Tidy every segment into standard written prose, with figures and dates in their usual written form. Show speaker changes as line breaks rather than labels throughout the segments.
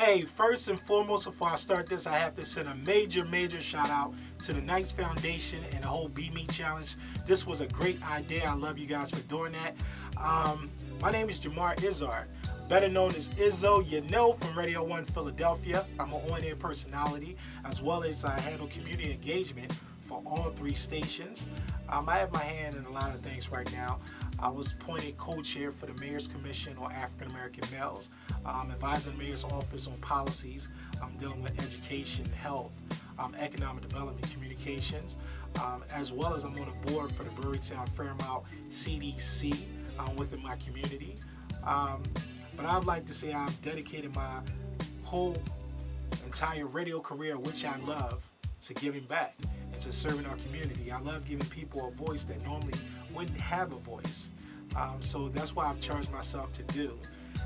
Hey, first and foremost, before I start this, I have to send a major shout out to the Knights Foundation and the whole Be Me Challenge. This was a great idea. I love you guys for doing that. My name is Jamar Izzard, better known as Izzo, you know, from Radio 1 Philadelphia. I'm an on-air personality, as well as I handle community engagement for all three stations. I have my hand in a lot of things right now. I was appointed co-chair for the Mayor's Commission on African American Males, advising the Mayor's Office on policies dealing with education, health, economic development, communications, as well as I'm on the board for the Brewerytown Fairmount CDC within my community. But I'd like to say I've dedicated my whole entire radio career, which I love, to giving back and to serving our community. I love giving people a voice that normally wouldn't have a voice. So that's what I've charged myself to do.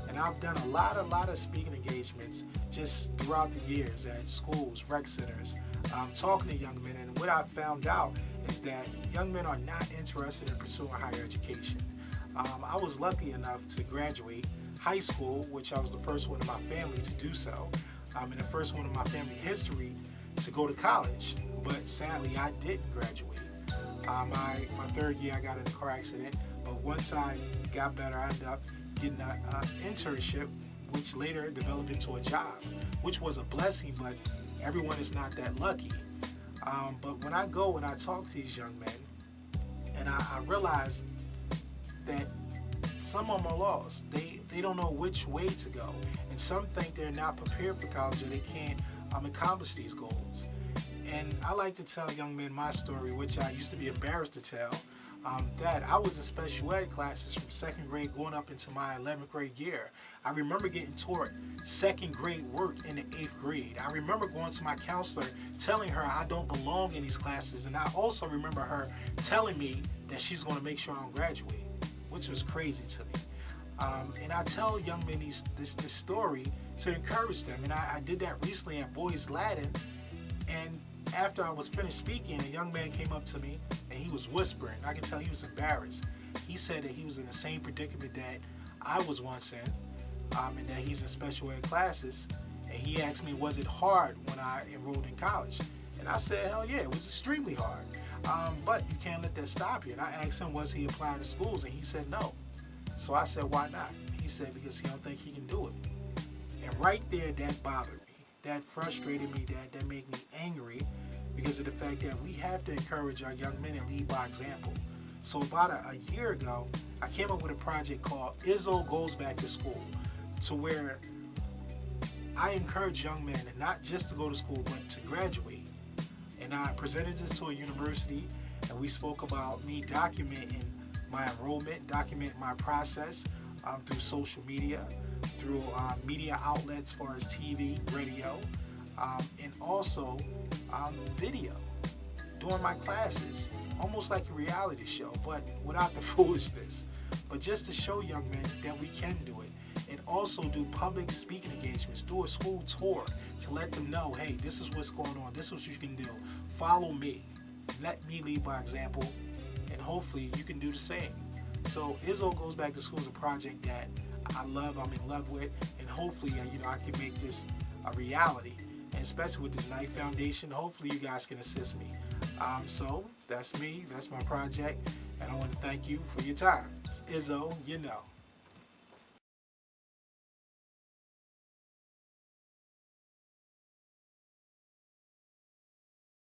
And I've done a lot of speaking engagements just throughout the years at schools, rec centers, talking to young men. And what I've found out is that young men are not interested in pursuing higher education. I was lucky enough to graduate high school, which I was the first one in my family to do so, and the first one in my family history to go to college. But sadly, I didn't graduate. My third year, I got in a car accident. But once I got better, I ended up getting an internship, which later developed into a job, which was a blessing, but everyone is not that lucky. But when I go and I talk to these young men, and I realize that some of them are lost. They don't know which way to go. And some think they're not prepared for college or they can't accomplish these goals. And I like to tell young men my story, which I used to be embarrassed to tell, that I was in special ed classes from second grade going up into my 11th grade year. I remember getting taught second grade work in the 8th grade. I remember going to my counselor telling her I don't belong in these classes, and I also remember her telling me that she's going to make sure I don't graduate, which was crazy to me. And I tell young men this story to encourage them, and I did that recently at Boys Latin. And after I was finished speaking, a young man came up to me and he was whispering. I could tell he was embarrassed. He said that he was in the same predicament that I was once in, and that he's in special ed classes. And he asked me, was it hard when I enrolled in college? And I said, hell yeah, it was extremely hard. But you can't let that stop you. And I asked him, was he applying to schools? And he said no. So I said, why not? He said, because he don't think he can do it. And right there, that bothered me. That frustrated me, that made me angry, because of the fact that we have to encourage our young men and lead by example. So about a year ago, I came up with a project called Izzo Goes Back to School, to where I encourage young men not just to go to school, but to graduate. And I presented this to a university, and we spoke about me documenting my enrollment, documenting my process through social media, through media outlets as far as TV, radio, and also video during my classes, almost like a reality show, but without the foolishness. But just to show young men that we can do it, and also do public speaking engagements, do a school tour to let them know, hey, this is what's going on, this is what you can do. Follow me, let me lead by example, and hopefully you can do the same. So Izzo Goes Back to School is a project that I love, I'm in love with, and hopefully I can make this a reality. And especially with this Knight Foundation, hopefully you guys can assist me. So that's me, that's my project, and I want to thank you for your time. It's Izzo, you know.